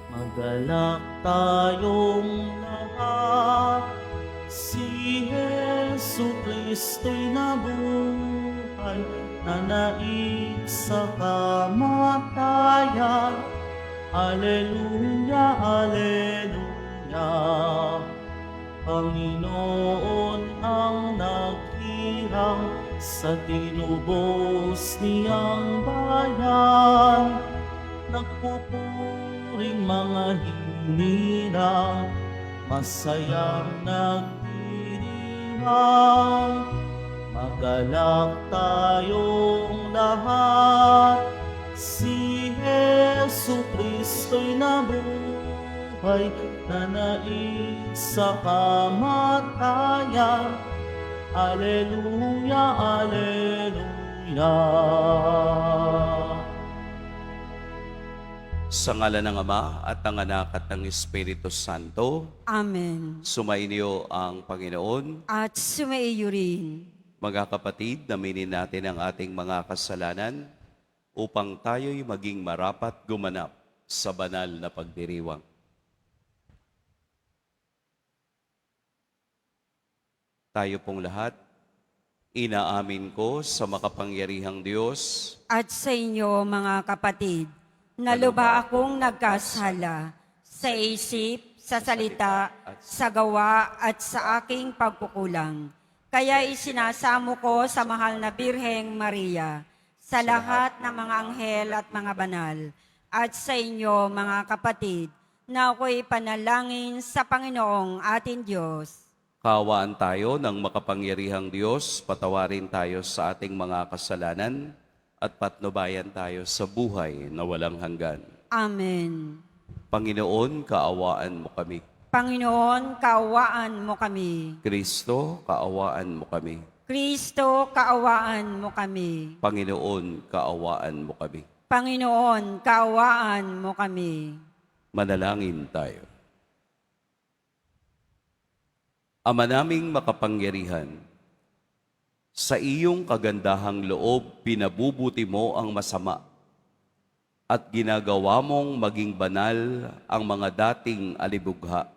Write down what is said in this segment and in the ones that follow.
Magalak tayong lahat, si Jesu Kristo'y nabuhay, nanaig sa kamatayan. Alleluia, Alleluia. Panginoon ang naghirang sa tinubos niyang bayan. Nagpupuring mga hinirang, masayang nagdiriwang. Magalak tayong lahat, si Jesu Kristo'y nabuhay, nanaig sa kamatayan. Alleluia, Alleluia. Sa ngalan ng Ama at ng Anak at ng Espiritu Santo, Amen. sumainyo ang Panginoon. At sumaiyo rin. Mga kapatid, naminin natin ang ating mga kasalanan upang tayo'y maging marapat gumanap sa banal na pagdiriwang. Tayo pong lahat, inaamin ko sa makapangyarihang Diyos At sa inyo, mga kapatid, na lubha akong nagkasala sa isip, sa salita, sa gawa at sa aking pagkukulang. Kaya isinasamo ko sa mahal na Birheng Maria, sa lahat ng mga anghel at mga banal, at sa inyo, mga kapatid, na ako'y panalangin sa Panginoong ating Diyos. Kaawaan tayo ng makapangyarihang Diyos, patawarin tayo sa ating mga kasalanan, at patnubayan tayo sa buhay na walang hanggan. Amen. Panginoon, kaawaan mo kami. Panginoon, kaawaan mo kami. Kristo, kaawaan mo kami. Kristo, kaawaan mo kami. Panginoon, kaawaan mo kami. Panginoon, kaawaan mo kami. Manalangin tayo. Ama naming makapangyarihan, sa iyong kagandahang loob, pinabubuti mo ang masama at ginagawa mong maging banal ang mga dating alibugha.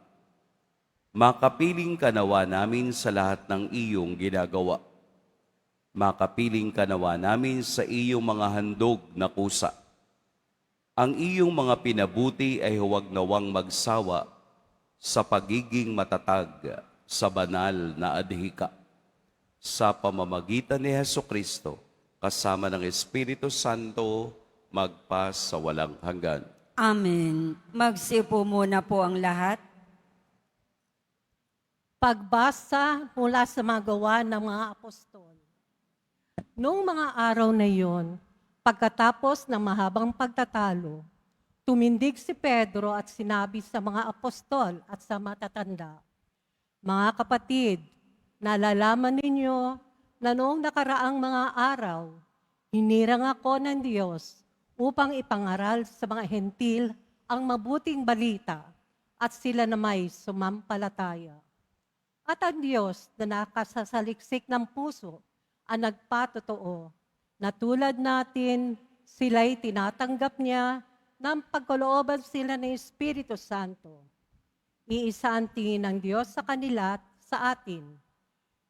Makapiling ka nawa namin sa lahat ng iyong ginagawa. Makapiling ka nawa namin sa iyong mga handog na kusa. Ang iyong mga pinabuti ay huwag nawang magsawa sa pagiging matatag sa banal na adhika. Sa pamamagitan ni Jesucristo, kasama ng Espiritu Santo, magpa sa walang hanggan. Amen. Magsiupo muna po ang lahat. Pagbasa mula sa mga gawa ng mga apostol. Noong mga araw na iyon, pagkatapos ng mahabang pagtatalo, tumindig si Pedro at sinabi sa mga apostol at sa matatanda, "Mga kapatid, nalalaman ninyo na noong nakaraang mga araw, hinirang ako ng Diyos upang ipangaral sa mga hentil ang mabuting balita at sila na may sumampalataya. At ang Diyos na nakasasaliksik ng puso ang nagpatotoo na tulad natin sila'y tinatanggap niya ng pagkalooban sila ng Espiritu Santo. Iisa ang tingin ng Diyos sa kanila at sa atin.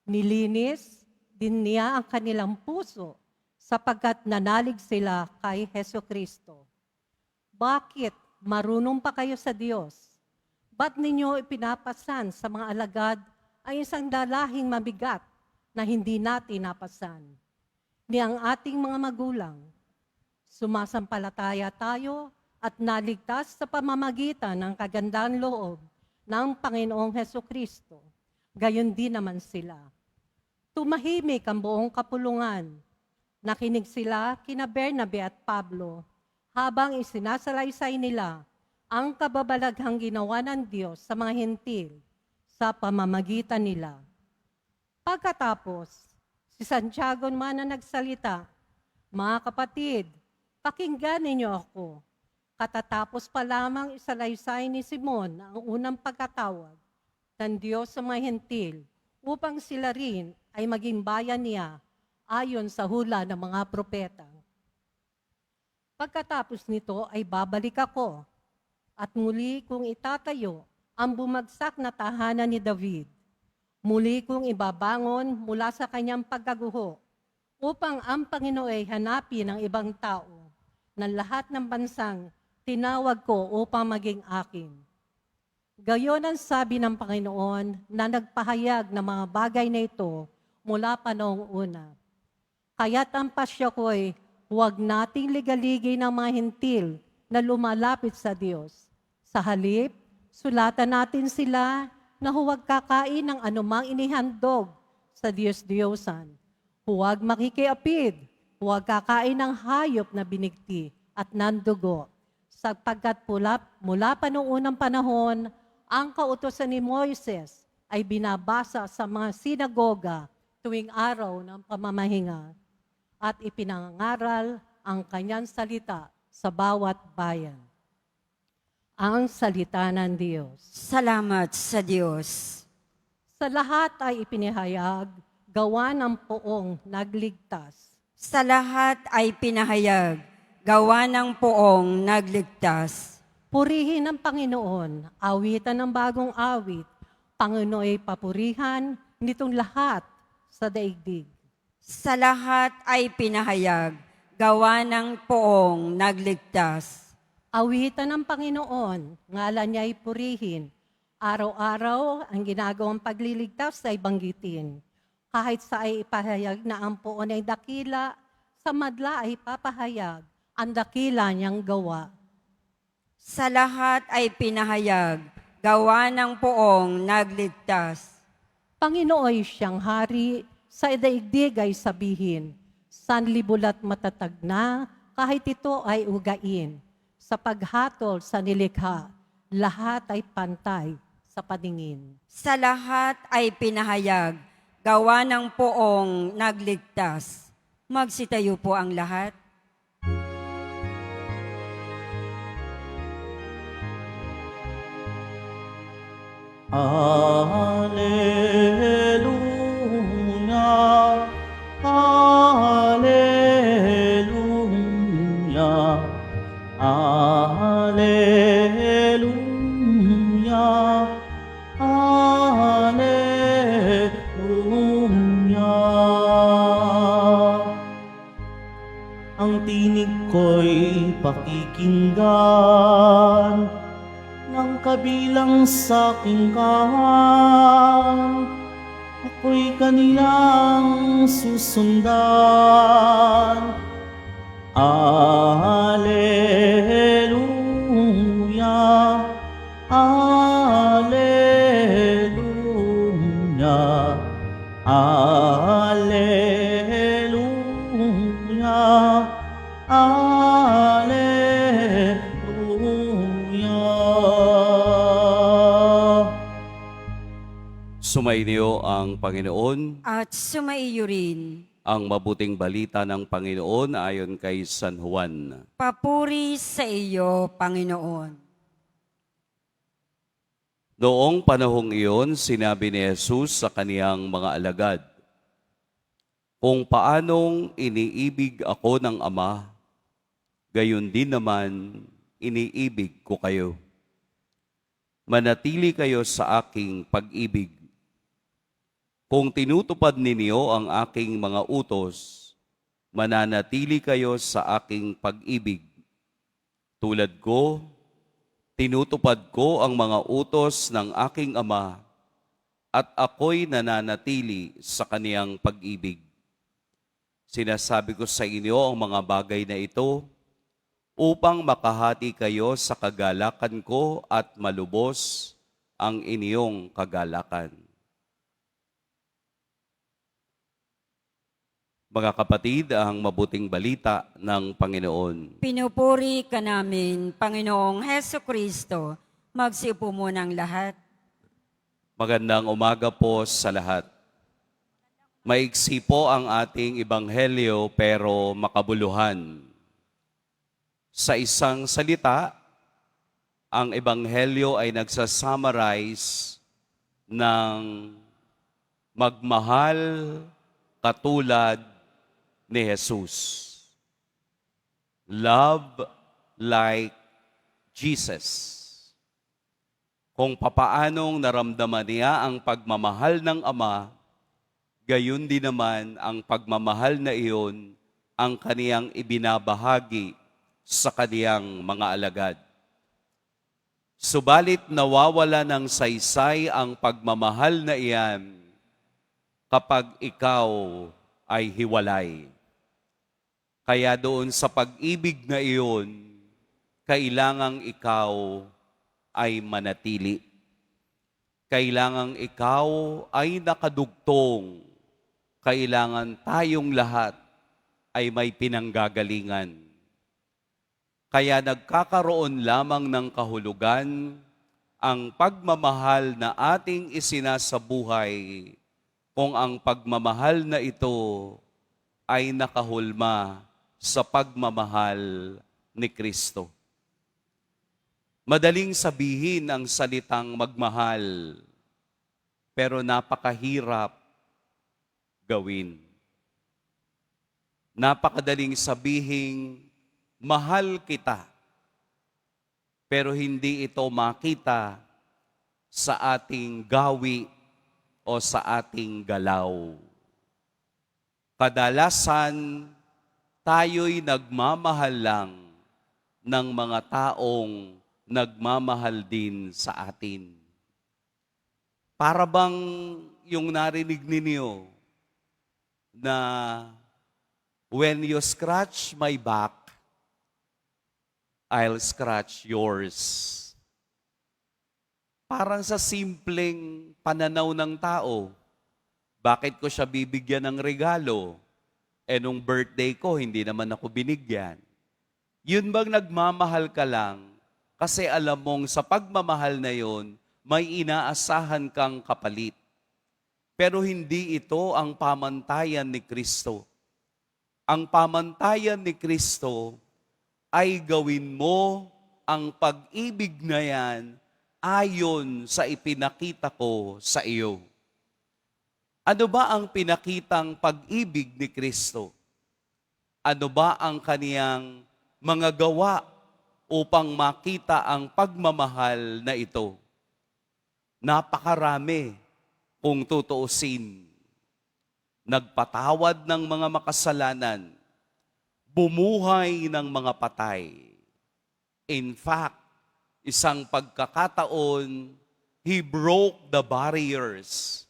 Nilinis din niya ang kanilang puso sapagkat nanalig sila kay Hesukristo. Bakit marunong pa kayo sa Diyos? Ba't ninyo ipinapasan sa mga alagad ay isang dalahing mabigat na hindi natin napasan? Ni ang ating mga magulang, sumasampalataya tayo at naligtas sa pamamagitan ng kagandang loob ng Panginoong Hesukristo. Gayon din naman sila. Tumahimik ang buong kapulungan. Nakinig sila kina Bernabe at Pablo habang isinasalaysay nila ang kababalaghang ginawa ng Diyos sa mga hentil sa pamamagitan nila. Pagkatapos, si Santiago naman na nagsalita, "Mga kapatid, pakinggan ninyo ako. Katatapos pa lamang isalaysay ni Simon ang unang pagkatawag ng Diyos sa mga hentil upang sila rin ay maging bayan niya ayon sa hula ng mga propeta. Pagkatapos nito ay babalik ako at muli kong itatayo ang bumagsak na tahanan ni David. Muli kong ibabangon mula sa kanyang pagkaguho upang ang Panginoon ay hanapin ng ibang tao ng lahat ng bansang tinawag ko upang maging akin. Gayon ang sabi ng Panginoon na nagpahayag ng mga bagay na ito mula pa noong una. Kaya't ang pasya ko'y huwag nating ligaligay ng mga hintil na lumalapit sa Diyos. Sa halip, sulatan natin sila na huwag kakain ng anumang inihandog sa Diyos-Diyosan. Huwag makikiapid, huwag kakain ng hayop na binigti at nandugo. Sapagkat mula pa noong unang panahon, ang kautusan ni Moises ay binabasa sa mga sinagoga tuwing araw ng pamamahinga at ipinangaral ang kanyang salita sa bawat bayan. Ang salita ng Diyos. Salamat sa Diyos. Sa lahat ay ipinahayag, gawa ng poong nagligtas. Sa lahat ay pinahayag, gawa ng poong nagligtas. Purihin ang Panginoon, awitan ng bagong awit. Panginoon ay papurihan nitong lahat sa daigdig. Sa lahat ay pinahayag, gawa ng poong nagligtas. Awitan ng Panginoon, ngalan niya ay purihin. Araw-araw ang ginagawang pagliligtas ay banggitin. Kahit sa ay ipahayag na ang poon ay dakila, sa madla ay papahayag ang dakila niyang gawa. Sa lahat ay pinahayag, gawa ng poong nagligtas. Panginoon siyang hari, sa daigdig ay sabihin, sanlibulat matatag na, kahit ito ay ugain. Sa paghatol sa nilikha, lahat ay pantay sa paningin. Sa lahat ay pinahayag, gawa ng poong nagligtas. Magsitayo po ang lahat. Alleluia, Alleluia, Alleluia, Alleluia. Ang tinig ko'y pakikinggan ng kabilang sa aking kawan. Ako'y kanilang susundan. Alleluia, Alleluia, Alleluia, Alleluia. Sumainyo ang Panginoon, At sumaiyo rin. ang mabuting balita ng Panginoon ayon kay San Juan. Papuri sa iyo, Panginoon. Noong panahong iyon, sinabi ni Jesus sa kaniyang mga alagad, kung paanong iniibig ako ng Ama, gayon din naman iniibig ko kayo. Manatili kayo sa aking pag-ibig. Kung tinutupad ninyo ang aking mga utos, mananatili kayo sa aking pag-ibig. Tulad ko, tinutupad ko ang mga utos ng aking Ama at ako'y nananatili sa kaniyang pag-ibig. Sinasabi ko sa inyo ang mga bagay na ito upang makahati kayo sa kagalakan ko at malubos ang inyong kagalakan. Mga kapatid, ang mabuting balita ng Panginoon. Pinupuri ka namin, Panginoong Heso Kristo. Magsiupo muna ang lahat. Magandang umaga po sa lahat. Maiksi po ang ating ebanghelyo pero makabuluhan. Sa isang salita, ang ebanghelyo ay nagsasummarize ng magmahal katulad ni Jesus. Love like Jesus. Kung papaanong naramdaman niya ang pagmamahal ng Ama, gayon din naman ang pagmamahal na iyon ang kaniyang ibinabahagi sa kaniyang mga alagad. Subalit nawawala ng saysay ang pagmamahal na iyan kapag ikaw ay hiwalay. Kaya doon sa pag-ibig na iyon, kailangang ikaw ay manatili. Kailangang ikaw ay nakadugtong. Kailangan tayong lahat ay may pinanggagalingan. Kaya nagkakaroon lamang ng kahulugan ang pagmamahal na ating isinasabuhay kung ang pagmamahal na ito ay nakahulma sa pagmamahal ni Kristo. Madaling sabihin ang salitang magmahal, pero napakahirap gawin. Napakadaling sabihin, mahal kita, pero hindi ito makita sa ating gawi o sa ating galaw. Kadalasan, tayo'y nagmamahal lang ng mga taong nagmamahal din sa atin. Para bang yung narinig ninyo na when you scratch my back, I'll scratch yours. Parang sa simpleng pananaw ng tao, bakit ko siya bibigyan ng regalo? Nung birthday ko, hindi naman ako binigyan. Yun bang nagmamahal ka lang? Kasi alam mong sa pagmamahal na yon, may inaasahan kang kapalit. Pero hindi ito ang pamantayan ni Kristo. Ang pamantayan ni Kristo ay gawin mo ang pag-ibig na yan ayon sa ipinakita ko sa iyo. Ano ba ang pinakitang pag-ibig ni Kristo? Ano ba ang kaniyang mga gawa upang makita ang pagmamahal na ito? Napakarami kung tutuusin. Nagpatawad ng mga makasalanan, bumuhay ng mga patay. In fact, isang pagkakataon, He broke the barriers.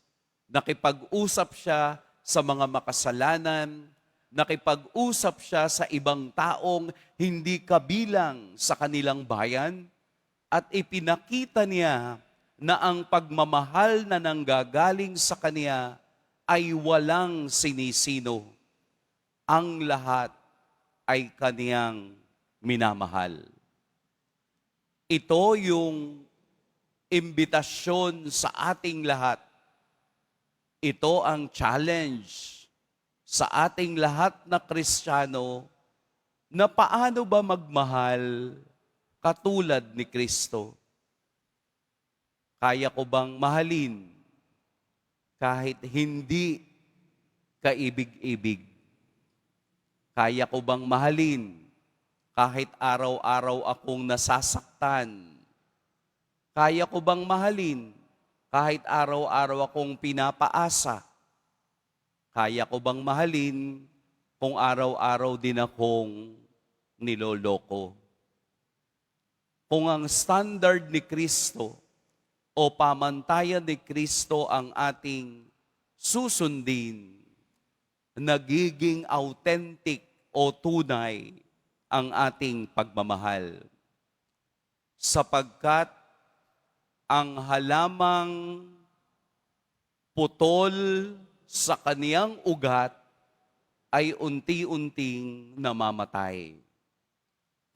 Nakipag-usap siya sa mga makasalanan, nakipag-usap siya sa ibang taong hindi kabilang sa kanilang bayan, at ipinakita niya na ang pagmamahal na nanggagaling sa kanya ay walang sinisino. Ang lahat ay kaniyang minamahal. Ito yung imbitasyon sa ating lahat. Ito ang challenge sa ating lahat na Kristiyano na paano ba magmahal katulad ni Kristo. Kaya ko bang mahalin kahit hindi kaibig-ibig? Kaya ko bang mahalin kahit araw-araw akong nasasaktan? Kaya ko bang mahalin kahit araw-araw akong pinapaasa? Kaya ko bang mahalin kung araw-araw din akong niloloko? Kung ang standard ni Kristo o pamantayan ni Kristo ang ating susundin, nagiging authentic o tunay ang ating pagmamahal. Sapagkat ang halamang putol sa kaniyang ugat ay unti-unting namamatay.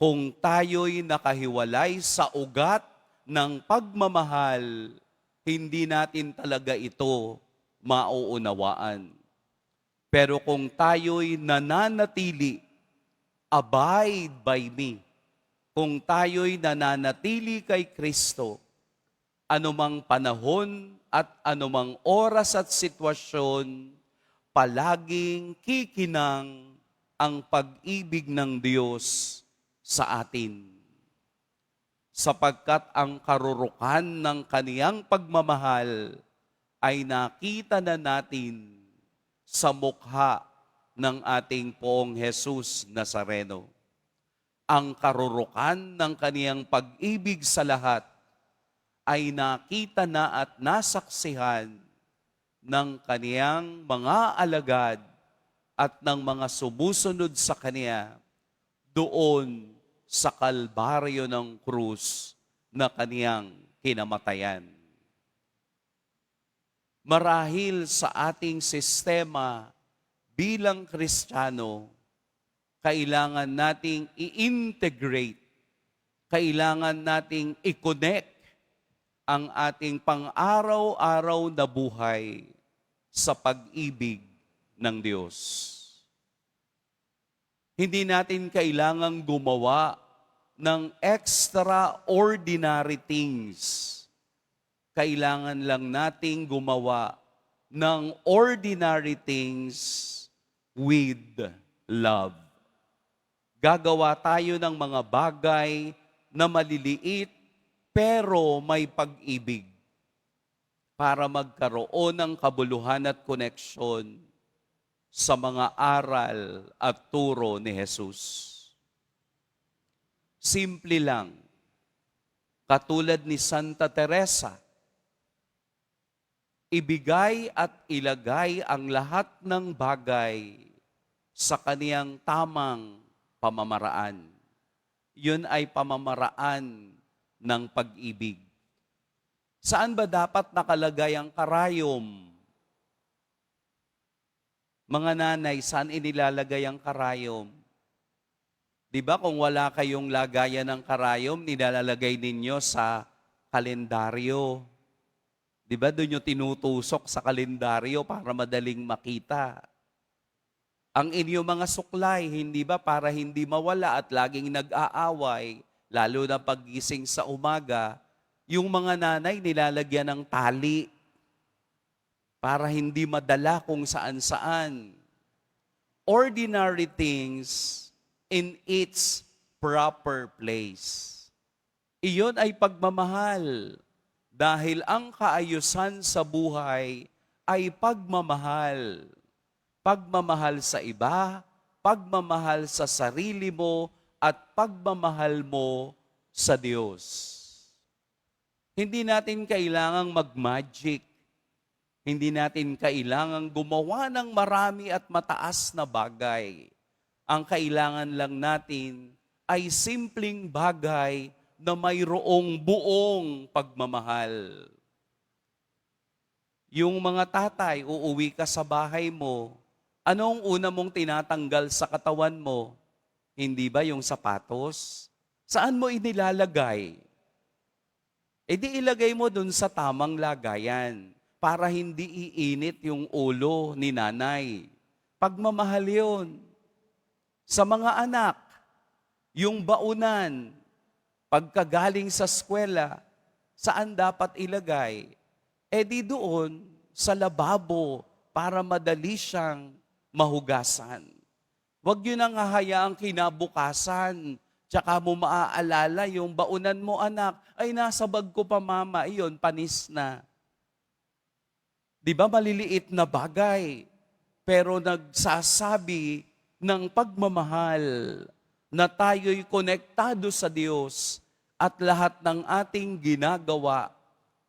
Kung tayo'y nakahiwalay sa ugat ng pagmamahal, hindi natin talaga ito mauunawaan. Pero kung tayo'y nananatili, abide by me, kung tayo'y nananatili kay Kristo, anumang panahon at anumang oras at sitwasyon, palaging kikinang ang pag-ibig ng Diyos sa atin. Sapagkat ang karurukan ng kaniyang pagmamahal ay nakita na natin sa mukha ng ating Poong Jesus Nazareno. Ang karurukan ng kaniyang pag-ibig sa lahat ay nakita na at nasaksihan ng kaniyang mga alagad at ng mga sumusunod sa kaniya doon sa kalbaryo ng krus na kaniyang kinamatayan. Marahil sa ating sistema bilang Kristiyano, kailangan nating i-integrate, kailangan nating i-connect ang ating pang-araw-araw na buhay sa pag-ibig ng Diyos. Hindi natin kailangang gumawa ng extraordinary things. Kailangan lang nating gumawa ng ordinary things with love. Gagawa tayo ng mga bagay na maliliit pero may pag-ibig para magkaroon ng kabuluhan at koneksyon sa mga aral at turo ni Jesus. Simple lang, katulad ni Santa Teresa, ibigay at ilagay ang lahat ng bagay sa kaniyang tamang pamamaraan. Yun ay pamamaraan ng pag-ibig. Saan ba dapat nakalagay ang karayom? Mga nanay, saan inilalagay ang karayom? Di ba kung wala kayong lagayan ng karayom, nilalagay ninyo sa kalendaryo. Di ba doon nyo tinutusok sa kalendaryo para madaling makita? Ang inyong mga suklay, hindi ba para hindi mawala at laging nag-aaway, lalo na paggising sa umaga, yung mga nanay nilalagyan ng tali para hindi madala kung saan-saan. Ordinary things in its proper place. Iyon ay pagmamahal. Dahil ang kaayusan sa buhay ay pagmamahal. Pagmamahal sa iba, pagmamahal sa sarili mo, at pagmamahal mo sa Diyos. Hindi natin kailangang mag-magic. Hindi natin kailangang gumawa ng marami at mataas na bagay. Ang kailangan lang natin ay simpleng bagay na mayroong buong pagmamahal. Yung mga tatay, uuwi ka sa bahay mo, anong una mong tinatanggal sa katawan mo? Hindi ba yung sapatos? Saan mo inilalagay? E di ilagay mo dun sa tamang lagayan para hindi iinit yung ulo ni nanay. Pagmamahal yun. Sa mga anak, yung baunan, pagkagaling sa eskwela, saan dapat ilagay? E di doon sa lababo para madali siyang mahugasan. Huwag yun ang hahayaang kinabukasan. Tsaka mo maaalala yung baunan mo, anak, ay nasa bag ko pa mama, iyon, panis na. Di ba maliliit na bagay, pero nagsasabi ng pagmamahal na tayo'y konektado sa Diyos at lahat ng ating ginagawa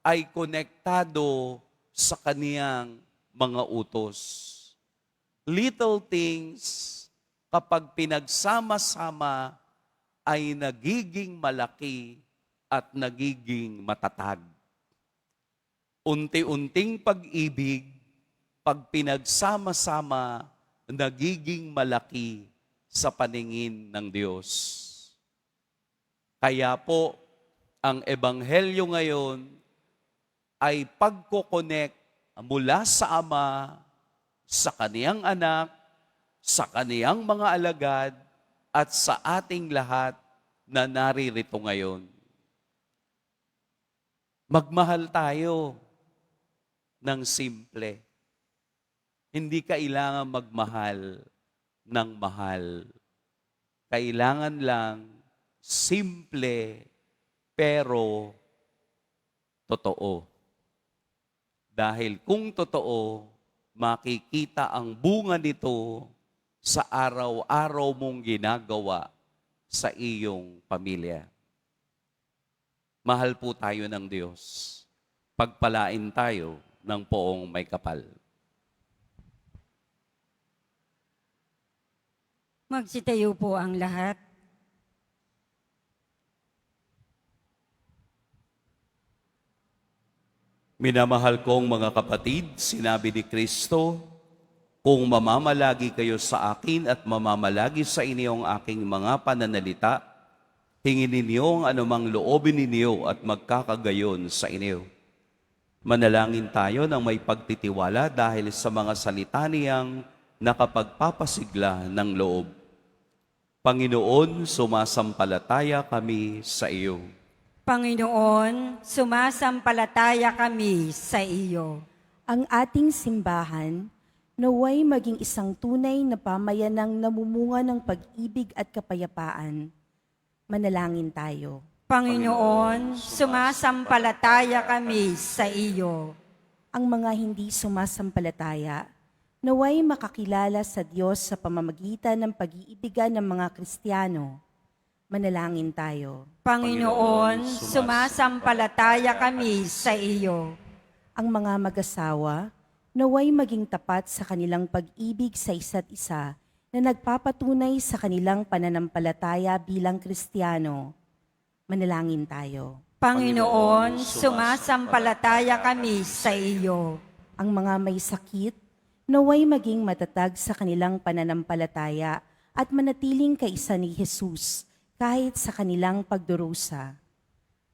ay konektado sa Kaniyang mga utos. Little things, kapag pinagsama-sama, ay nagiging malaki at nagiging matatag. Unti-unting pag-ibig, pag pinagsama-sama, nagiging malaki sa paningin ng Diyos. Kaya po, ang Ebanghelyo ngayon ay pagkokonek mula sa Ama, sa Kaniyang Anak, sa Kaniyang mga alagad, at sa ating lahat na naririto ngayon. Magmahal tayo ng simple. Hindi kailangan magmahal ng mahal. Kailangan lang simple pero totoo. Dahil kung totoo, makikita ang bunga nito sa araw-araw mong ginagawa sa iyong pamilya. Mahal po tayo ng Diyos. Pagpalain tayo ng poong may kapal. Magsitayo po ang lahat. Minamahal kong mga kapatid, sinabi ni Kristo, kung mamamalagi kayo sa akin at mamamalagi sa inyo ang aking mga pananalita, hingin ninyo ang anumang loobin ninyo at magkakagayon sa inyo. Manalangin tayo ng may pagtitiwala dahil sa mga salita niyang nakapagpapasigla ng loob. Panginoon, sumasampalataya kami sa iyo. Panginoon, sumasampalataya kami sa iyo. Ang ating simbahan, naway maging isang tunay na pamayanang namumunga ng pag-ibig at kapayapaan. Manalangin tayo. Panginoon, sumasampalataya kami sa iyo. Ang mga hindi sumasampalataya, naway makakilala sa Diyos sa pamamagitan ng pag-iibigan ng mga Kristiyano. Manalangin tayo. Panginoon, sumasampalataya kami sa iyo. Ang mga mag-asawa, naway maging tapat sa kanilang pag-ibig sa isa't isa na nagpapatunay sa kanilang pananampalataya bilang Kristiyano. Manalangin tayo. Panginoon, sumasampalataya kami sa iyo. Ang mga may sakit, naway maging matatag sa kanilang pananampalataya at manatiling kaisa ni Jesus kahit sa kanilang pagdurusa.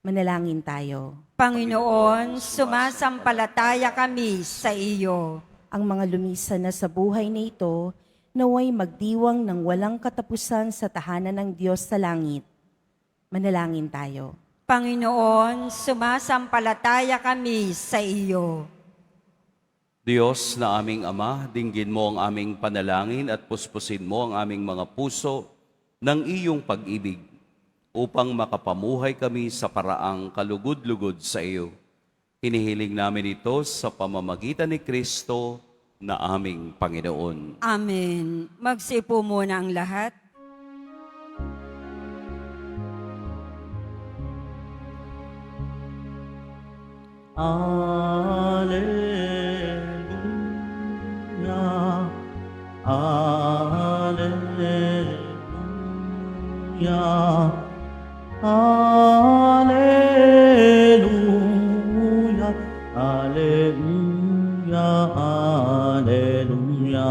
Manalangin tayo. Panginoon, sumasampalataya kami sa iyo. Ang mga lumisan na sa buhay na ito, naway magdiwang ng walang katapusan sa tahanan ng Diyos sa langit. Manalangin tayo. Panginoon, sumasampalataya kami sa iyo. Diyos na aming Ama, dinggin mo ang aming panalangin at puspusin mo ang aming mga puso ng iyong pag-ibig upang makapamuhay kami sa paraang kalugod-lugod sa iyo. Hinihiling namin ito sa pamamagitan ni Kristo na aming Panginoon. Amen. Magsipo muna ang lahat. Alleluia, Alleluia, Alleluia, Alleluia, Alleluia.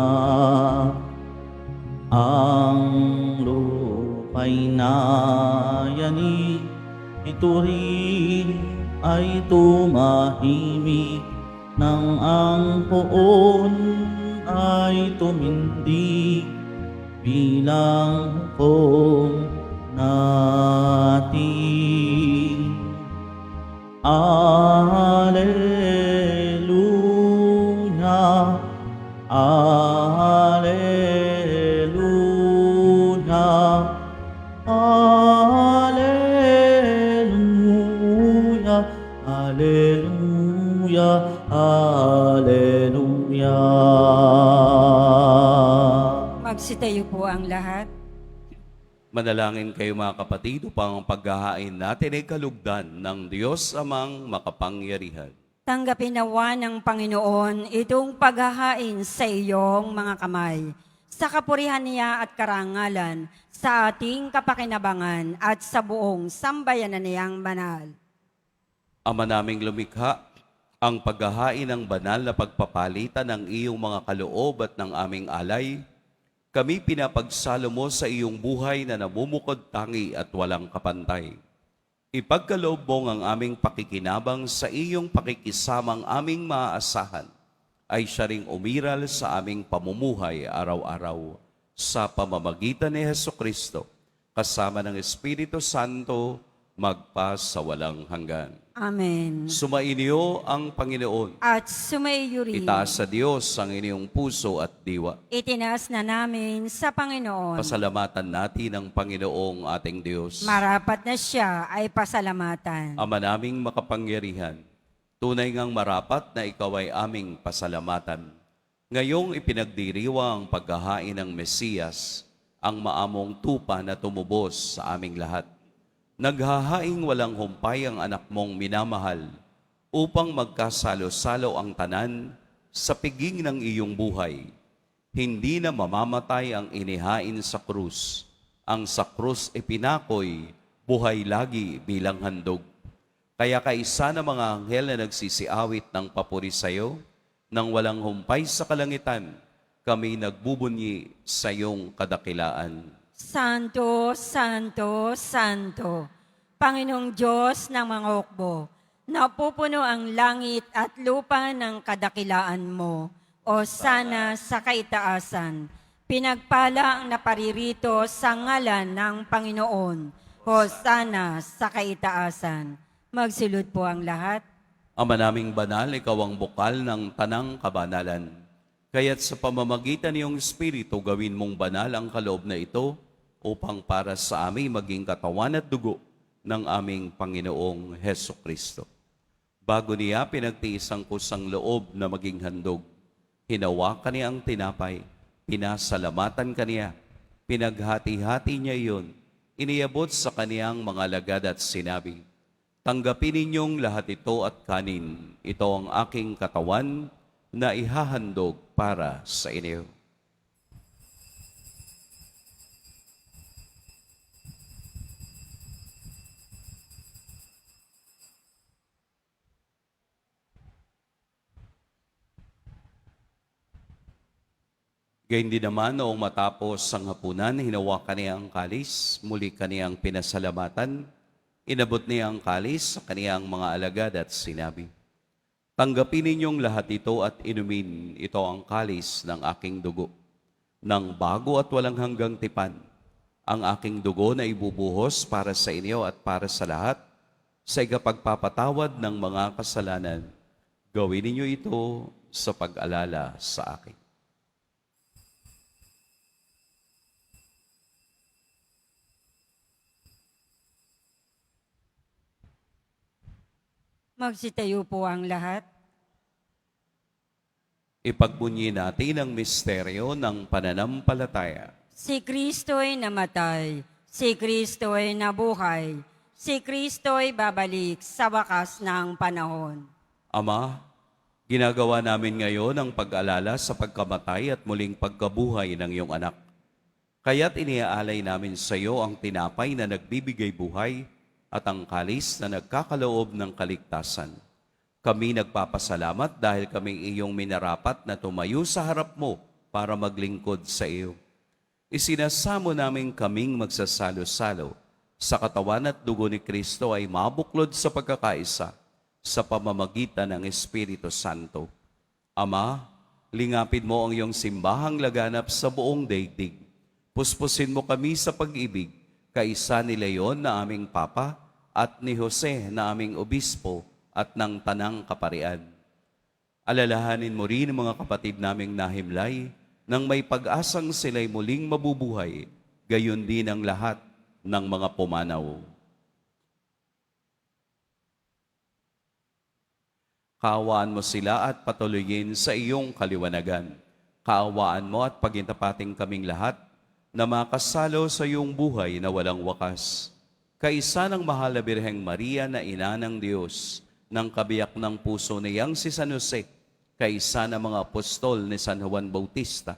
Ang lupa'y nayanig, ito rin ay tumahimik, nang ang poon ay tumindig bilang hukom natin. Alleluia, Alleluia, Alleluia, Alleluia, Alleluia. Magsitayo po ang lahat. Manalangin kayo mga kapatid upang ang paghahain natin ay kalugdan ng Diyos amang makapangyarihan. Tanggapin nawa ng Panginoon itong paghahain sa iyong mga kamay, sa kapurihan niya at karangalan, sa ating kapakinabangan at sa buong sambayanan niyang banal. Ama naming lumikha, ang paghahain ng banal na pagpapalitan ng iyong mga kaloob at ng aming alay, kami pinapagsalo mo sa iyong buhay na namumukod tangi at walang kapantay. Ipagkaloob mo ang aming pakikinabang sa iyong pakikisamang aming maaasahan, ay siya ring umiral sa aming pamumuhay araw-araw sa pamamagitan ni Hesukristo, kasama ng Espiritu Santo, magpas sa walang hanggan. Amen. Sumainyo ang Panginoon. At sumaiyo rin. Itaas sa Diyos ang inyong puso at diwa. Itinaas na namin sa Panginoon. Pasalamatan natin ang Panginoong ating Diyos. Marapat na siya ay pasalamatan. Ama naming makapangyarihan, tunay ngang marapat na ikaw ay aming pasalamatan. Ngayong ipinagdiriwa ang paghahain ng Mesiyas, ang maamong tupa na tumubos sa aming lahat. Naghahaing walang humpay ang anak mong minamahal upang magkasalo-salo ang tanan sa piging ng iyong buhay. Hindi na mamamatay ang inihain sa krus. Ang sa krus ipinakoy, buhay lagi bilang handog. Kaya kaisa ng mga anghel na nagsisiawit ng papuri sa iyo, nang walang humpay sa kalangitan, kami nagbubunyi sa iyong kadakilaan. Santo, Santo, Santo, Panginoong Diyos ng mga hukbo, napupuno ang langit at lupa ng kadakilaan mo, o sana sa kaitaasan. Pinagpala ang naparirito sa ngalan ng Panginoon, o sana sa kaitaasan. Magsilod po ang lahat. Ama naming banal, ikaw ang bukal ng tanang kabanalan. Kaya't sa pamamagitan niyong Espiritu, gawin mong banal ang kaloob na ito upang para sa amin maging katawan at dugo ng aming Panginoong Heso Kristo. Bago niya pinagtiis ang kusang loob na maging handog, hinawakan niya ang tinapay, pinasalamatan kaniya, pinaghati-hati niya iyon, iniabot sa kaniyang mga alagad at sinabi, "Tanggapin ninyong lahat ito at kanin. Ito ang aking katawan na ihahandog para sa inyo." Gayun din naman noong matapos ang hapunan, hinawakan niya ang kalis, muli kaniyang pinasalamatan, inabot niya ang kalis sa kaniyang mga alagad at sinabi, "Tanggapin ninyong lahat ito at inumin, ito ang kalis ng aking dugo, ng bago at walang hanggang tipan, ang aking dugo na ibubuhos para sa inyo at para sa lahat, sa ikapagpapatawad ng mga kasalanan. Gawin ninyo ito sa pag-alala sa akin." Magsitayo po ang lahat. Ipagbunyi natin ang misteryo ng pananampalataya. Si Kristo'y namatay, si Kristo'y nabuhay, si Kristo'y babalik sa wakas ng panahon. Ama, ginagawa namin ngayon ang pag-alala sa pagkamatay at muling pagkabuhay ng iyong anak. Kaya't iniaalay namin sa iyo ang tinapay na nagbibigay buhay at ang kalis na nagkakaloob ng kaligtasan. Kami nagpapasalamat dahil kami iyong minarapat na tumayo sa harap mo para maglingkod sa iyo. Isinasamo namin kaming magsasalo-salo sa katawan at dugo ni Kristo ay mabuklod sa pagkakaisa sa pamamagitan ng Espiritu Santo. Ama, lingapin mo ang iyong simbahang laganap sa buong daigdig. Puspusin mo kami sa pag-ibig, kaisa ni Leon na aming Papa at ni Jose na aming Obispo at ng Tanang Kaparian. Alalahanin mo rin ang mga kapatid naming nahimlay nang may pag-asang sila'y muling mabubuhay, gayon din ang lahat ng mga pumanaw. Kaawaan mo sila at patuloyin sa iyong kaliwanagan. Kaawaan mo at pagintapating kaming lahat na makasalo sa iyong buhay na walang wakas. Kaisa ng mahal na Birheng Maria na ina ng Diyos, ng kabiyak ng puso niyang si San Jose, kaisa ng mga apostol ni San Juan Bautista,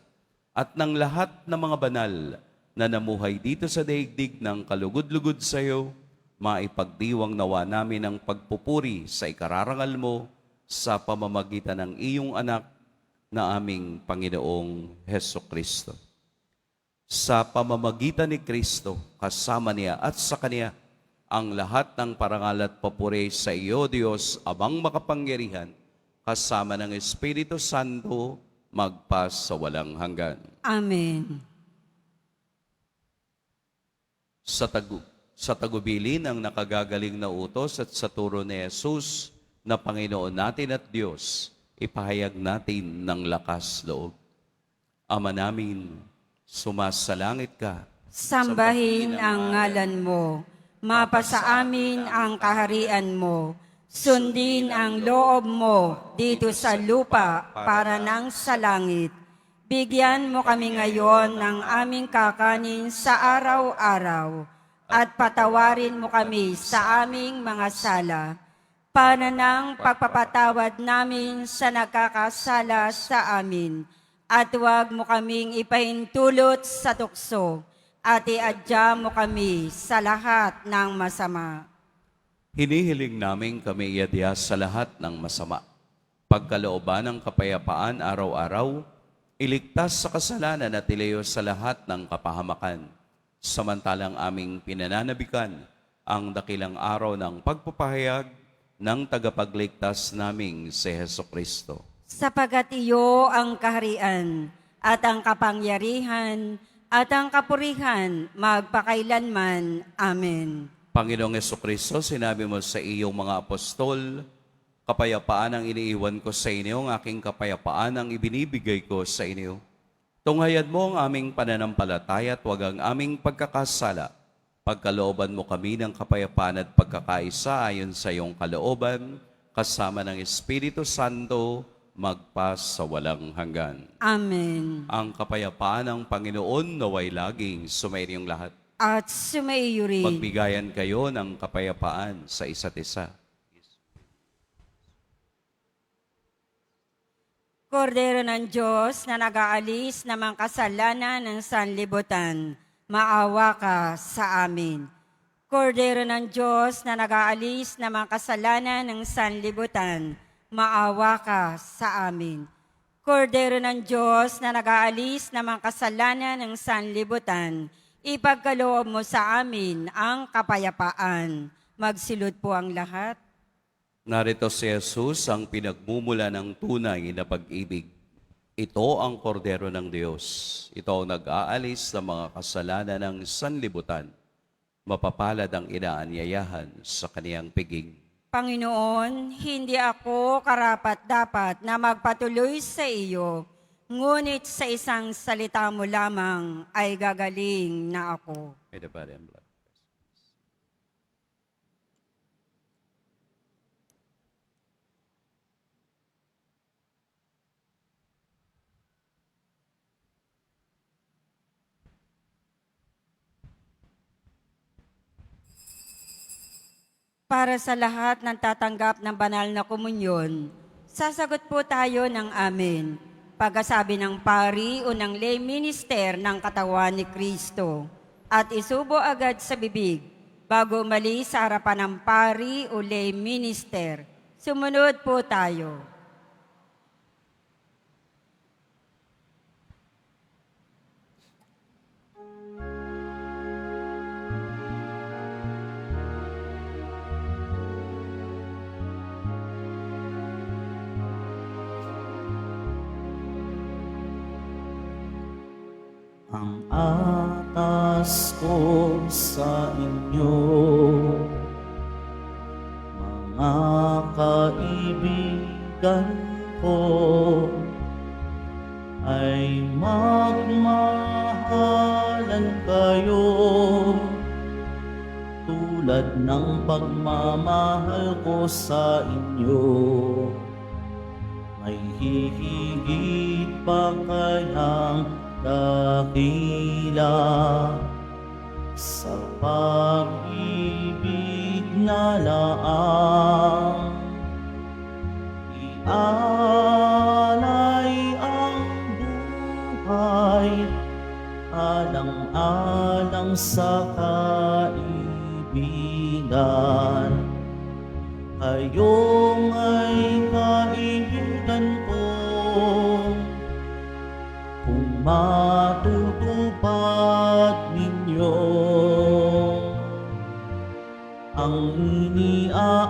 at ng lahat ng mga banal na namuhay dito sa daigdig ng kalugod-lugod sa iyo, maipagdiwang nawa namin ang pagpupuri sa ikararangal mo sa pamamagitan ng iyong anak na aming Panginoong Heso Kristo. Sa pamamagitan ni Kristo, kasama niya at sa Kanya, ang lahat ng parangal at papuri sa iyo, Diyos, Amang makapangyarihan, kasama ng Espiritu Santo, magpas sa walang hanggan. Amen. Sa tagu sa tagubilin ng nakagagaling na utos at sa turo ni Jesus na Panginoon natin at Diyos, ipahayag natin ng lakas loob. Ama namin, sumasalangit ka. Sambahin ang ngalan mo. Mapasa amin ang kaharian mo. Sundin ang loob mo dito sa lupa para nang sa langit. Bigyan mo kami ngayon ng aming kakanin sa araw-araw at patawarin mo kami sa aming mga sala para nang pagpapatawad namin sa nagkakasala sa amin. At huwag mo kaming ipahintulot sa tukso at iadya mo kami sa lahat ng masama. Hinihiling namin kami iadya sa lahat ng masama. Pagkalooban ng kapayapaan araw-araw, iligtas sa kasalanan at ilayo sa lahat ng kapahamakan. Samantalang aming pinananabikan ang dakilang araw ng pagpapahayag ng tagapagligtas naming si Hesukristo. Sapagat iyo ang kaharian at ang kapangyarihan at ang kapurihan magpakailanman. Amen. Panginoong Hesukristo, sinabi mo sa iyong mga apostol, kapayapaan ang iniiwan ko sa inyo, ang aking kapayapaan ang ibinibigay ko sa inyo. Tunghayan mo ang aming pananampalataya at huwag ang aming pagkakasala. Pagkalooban mo kami ng kapayapaan at pagkakaisa ayon sa iyong kalooban, kasama ng Espiritu Santo, magpas sa walang hanggan. Amen. Ang kapayapaan ng Panginoon naway laging sumairiyong lahat. At sumaiyo rin. Magbigayan kayo ng kapayapaan sa isa't isa. Kordero ng Diyos na nag-aalis ng mga kasalanan ng sanlibutan, maawa ka sa amin. Kordero ng Diyos na nag-aalis ng mga kasalanan ng sanlibutan, maawa ka sa amin. Kordero ng Diyos na nag-aalis ng mga kasalanan ng sanlibutan, ipagkaloob mo sa amin ang kapayapaan. Magsilod po ang lahat. Narito si Jesus ang pinagmumula ng tunay na pag-ibig. Ito ang kordero ng Diyos. Ito ang nag-aalis ng mga kasalanan ng sanlibutan. Mapapalad ang inaanyayahan sa kaniyang piging. Panginoon, hindi ako karapat-dapat na magpatuloy sa iyo, ngunit sa isang salita mo lamang ay gagaling na ako. May the body and blood. Para sa lahat ng tatanggap ng banal na komunyon, sasagot po tayo ng amen. Pagkasabi ng pari o ng lay minister ng katawan ni Kristo at isubo agad sa bibig bago umalis sa harapan ng pari o lay minister. Sumunod po tayo. Ang atas ko sa inyo, mga kaibigan ko, ay magmahalan kayo tulad ng pagmamahal ko sa inyo. May hihigit pa kayang dakila sa pag-ibig na laang ialay ang buhay alang-alang sa kaibigan. Kayong ay kaibigan ko kung matutupad ninyo ang iniaatas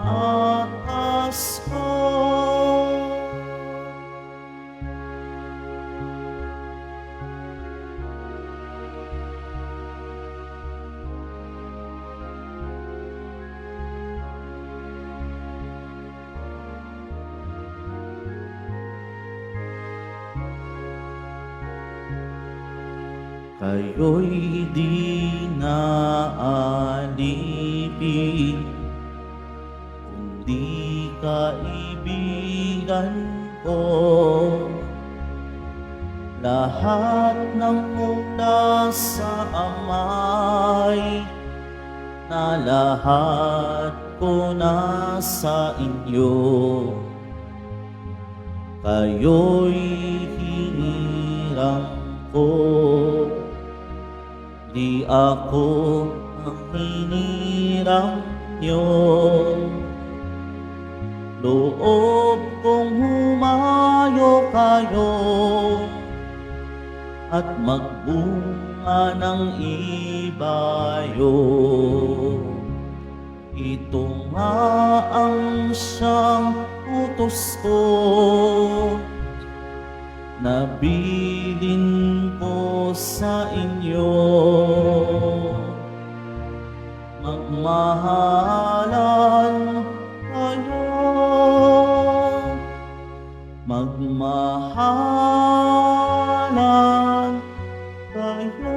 ko. kayo'y di naalipin, kundi kaibigan ko. Lahat ng mula sa Amay, na lahat ko na sa inyo. Kayo'y hinirang ko, di ako ang hinirang nyo. Loob kong humayo kayo at magbunga ng ibayo. Ito nga ang siyang utos ko, nabilin ko sa inyo. Magmahalan kayo, magmahalan kayo.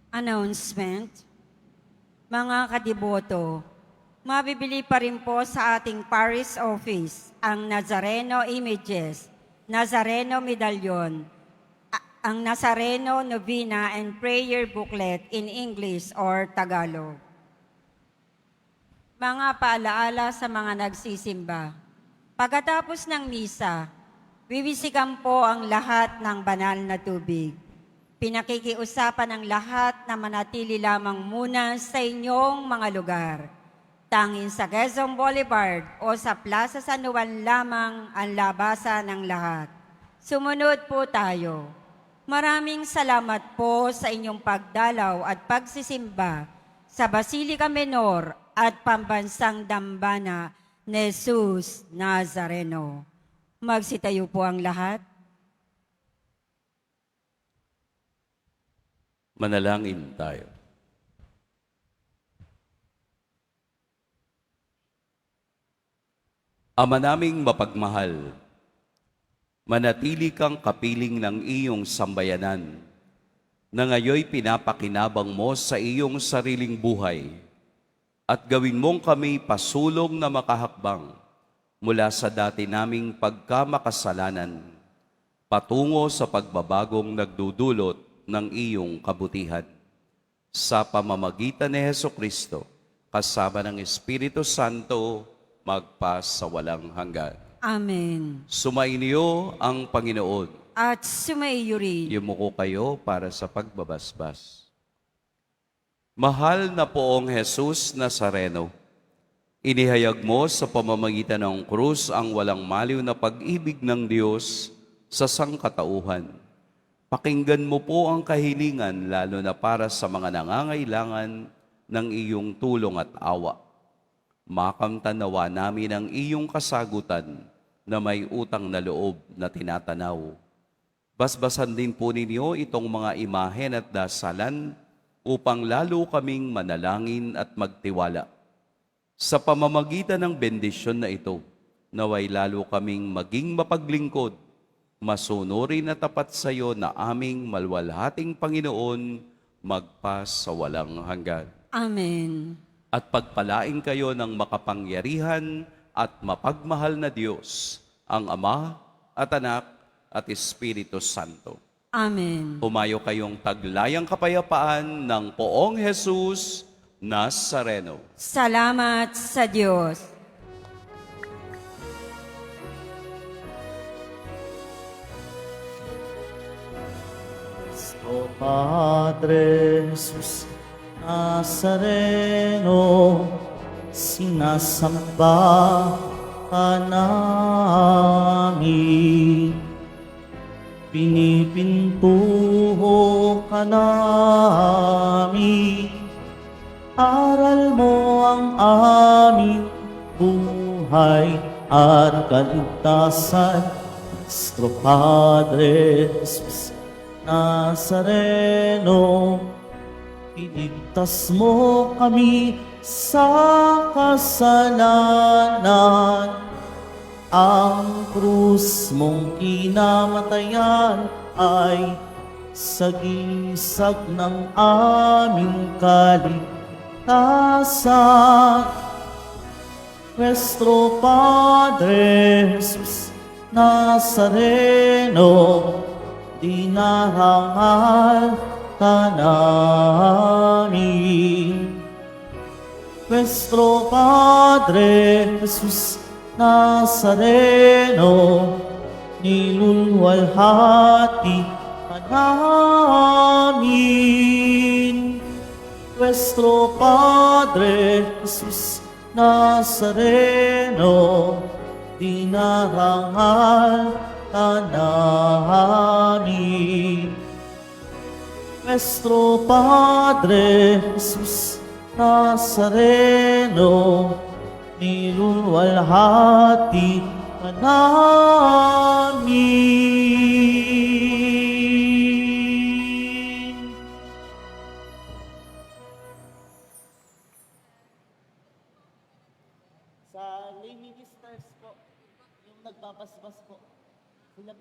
Announcement. Mga kadiboto, mabibili pa rin po sa ating parish office ang Nazareno Images, Nazareno Medallion, ang Nazareno Novena and Prayer Booklet in English or Tagalog. Mga paalaala sa mga nagsisimba. Pagkatapos ng misa, wiwisikan po ang lahat ng banal na tubig. Pinakikiusapan ng lahat na manatili lamang muna sa inyong mga lugar. Tanging sa Quezon Boulevard o sa Plaza San Juan lamang ang labasan ng lahat. Sumunod po tayo. Maraming salamat po sa inyong pagdalaw at pagsisimba sa Basilica Menor at Pambansang Dambana ni Jesus Nazareno. Magsitayo po ang lahat. Manalangin tayo. Ama naming mapagmahal, manatili kang kapiling ng iyong sambayanan na ngayoy pinapakinabang mo sa iyong sariling buhay at gawin mong kami pasulong na makahakbang mula sa dati naming pagkamakasalanan patungo sa pagbabagong nagdudulot ng iyong kabutihan. Sa pamamagitan ni Hesukristo, kasama ng Espiritu Santo, magpasawalang hanggan. Amen. Sumainyo ang Panginoon. At sumaiyo rin. Yumuko kayo para sa pagbabasbas. Mahal na poong Jesus Nazareno, inihayag mo sa pamamagitan ng krus ang walang maliw na pag-ibig ng Diyos sa sangkatauhan. Pakinggan mo po ang kahilingan lalo na para sa mga nangangailangan ng iyong tulong at awa. Makamtanawa namin ang iyong kasagutan na may utang na loob na tinatanaw. Basbasan din po ninyo itong mga imahen at dasalan upang lalo kaming manalangin at magtiwala. Sa pamamagitan ng bendisyon na ito, naway lalo kaming maging mapaglingkod, masunurin na tapat sa iyo na aming malwalhating Panginoon, magpas sa walang hanggan. Amen. At pagpalain kayo ng makapangyarihan at mapagmahal na Diyos, ang Ama at Anak at Espiritu Santo. Amen. Humayo kayong taglayang kapayapaan ng Poong Jesus Nazareno. Salamat sa Diyos. O Padre Jesus Nazareno, sinasamba ka namin. Pinipintuho ka namin. Aral mo ang aming buhay at kaligtasan. Nuestro Padre Jesus Nazareno, iligtas mo kami sa kasalanan. Ang krus mong kinamatayan ay sagisag ng aming kaligtasan. Nuestro Padre Jesus Nazareno, dinarangal ka namin. Nuestro Padre Jesus Nazareno, nilulwalhati ka namin. Nuestro Padre Jesus Nazareno, dinarangal ka namin. Nuestro Padre Jesus Nazareno, nilulwalhati ka namin. Sa Lady Stars po, yung nagbabasbas po. Sila